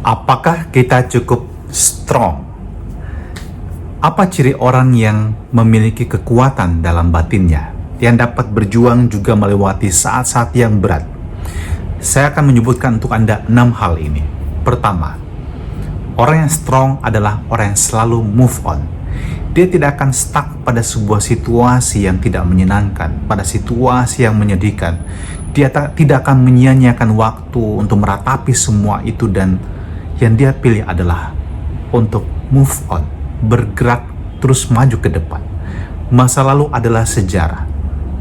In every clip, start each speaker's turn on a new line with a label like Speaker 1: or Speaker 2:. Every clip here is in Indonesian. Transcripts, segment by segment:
Speaker 1: Apakah kita cukup strong? Apa ciri orang yang memiliki kekuatan dalam batinnya, yang dapat berjuang juga melewati saat-saat yang berat? Saya akan menyebutkan untuk Anda 6 hal ini. Pertama, orang yang strong adalah orang yang selalu move on. Dia tidak akan stuck pada sebuah situasi yang tidak menyenangkan, pada situasi yang menyedihkan. Dia tidak akan menyia-nyiakan waktu untuk meratapi semua itu, dan yang dia pilih adalah untuk move on, bergerak terus maju ke depan. Masa lalu adalah sejarah.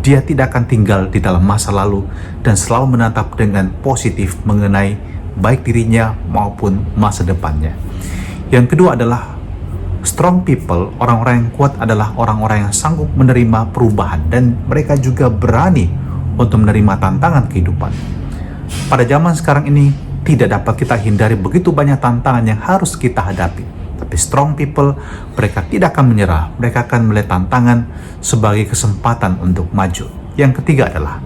Speaker 1: Dia tidak akan tinggal di dalam masa lalu dan selalu menatap dengan positif mengenai baik dirinya maupun masa depannya. Yang kedua adalah strong people. Orang-orang yang kuat adalah orang-orang yang sanggup menerima perubahan, dan mereka juga berani untuk menerima tantangan kehidupan. Pada zaman sekarang ini tidak dapat kita hindari begitu banyak tantangan yang harus kita hadapi. Tapi strong people, mereka tidak akan menyerah. Mereka akan melihat tantangan sebagai kesempatan untuk maju. Yang ketiga adalah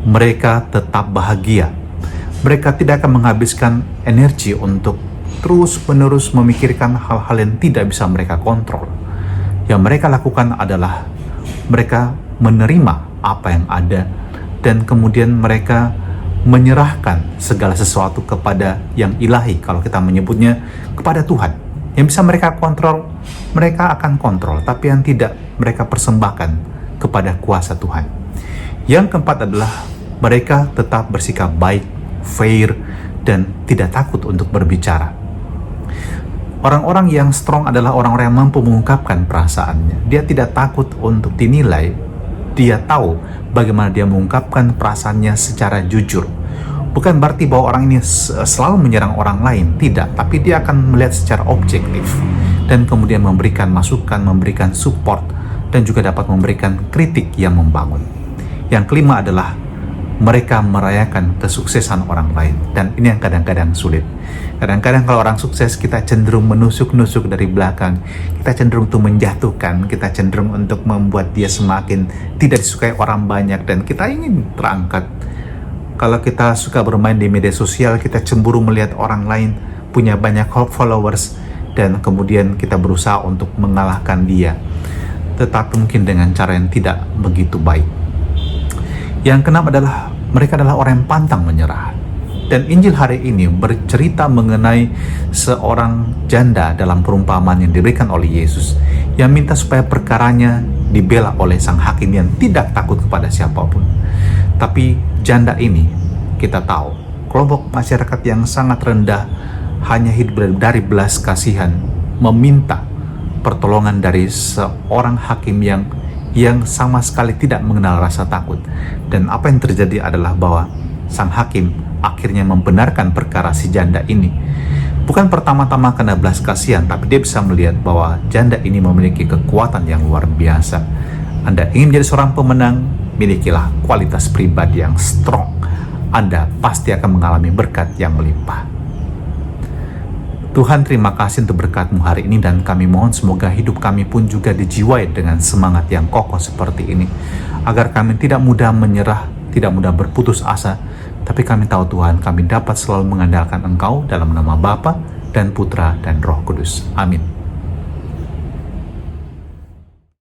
Speaker 1: mereka tetap bahagia. Mereka tidak akan menghabiskan energi untuk terus-menerus memikirkan hal-hal yang tidak bisa mereka kontrol. Yang mereka lakukan adalah mereka menerima apa yang ada, dan kemudian mereka menyerahkan segala sesuatu kepada yang ilahi. Kalau kita menyebutnya kepada Tuhan, yang bisa mereka kontrol, mereka akan kontrol, tapi yang tidak, mereka persembahkan kepada kuasa Tuhan. Yang keempat adalah mereka tetap bersikap baik, fair, dan tidak takut untuk berbicara. Orang-orang yang strong adalah orang-orang yang mampu mengungkapkan perasaannya. Dia tidak takut untuk dinilai. Dia tahu bagaimana dia mengungkapkan perasaannya secara jujur. Bukan berarti bahwa orang ini selalu menyerang orang lain, tidak. Tapi dia akan melihat secara objektif dan kemudian memberikan masukan, memberikan support, dan juga dapat memberikan kritik yang membangun. Yang kelima adalah mereka merayakan kesuksesan orang lain, dan ini yang kadang-kadang sulit. Kadang-kadang kalau orang sukses, kita cenderung menusuk-nusuk dari belakang, kita cenderung untuk menjatuhkan, kita cenderung untuk membuat dia semakin tidak disukai orang banyak, dan kita ingin terangkat. Kalau kita suka bermain di media sosial, kita cemburu melihat orang lain punya banyak followers, dan kemudian kita berusaha untuk mengalahkan dia, tetapi mungkin dengan cara yang tidak begitu baik. Yang keenam adalah mereka adalah orang yang pantang menyerah. Dan Injil hari ini bercerita mengenai seorang janda dalam perumpamaan yang diberikan oleh Yesus, yang minta supaya perkaranya dibela oleh sang hakim yang tidak takut kepada siapapun. Tapi janda ini, kita tahu, kelompok masyarakat yang sangat rendah, hanya hidup dari belas kasihan, meminta pertolongan dari seorang hakim yang sama sekali tidak mengenal rasa takut. Dan apa yang terjadi adalah bahwa sang hakim akhirnya membenarkan perkara si janda ini. Bukan pertama-tama karena belas kasihan, tapi dia bisa melihat bahwa janda ini memiliki kekuatan yang luar biasa. Anda ingin menjadi seorang pemenang, milikilah kualitas pribadi yang strong. Anda pasti akan mengalami berkat yang melimpah. Tuhan, terima kasih untuk berkat-Mu hari ini, dan kami mohon semoga hidup kami pun juga dijiwai dengan semangat yang kokoh seperti ini, agar kami tidak mudah menyerah, tidak mudah berputus asa, tapi kami tahu Tuhan, kami dapat selalu mengandalkan Engkau dalam nama Bapa dan Putra dan Roh Kudus. Amin.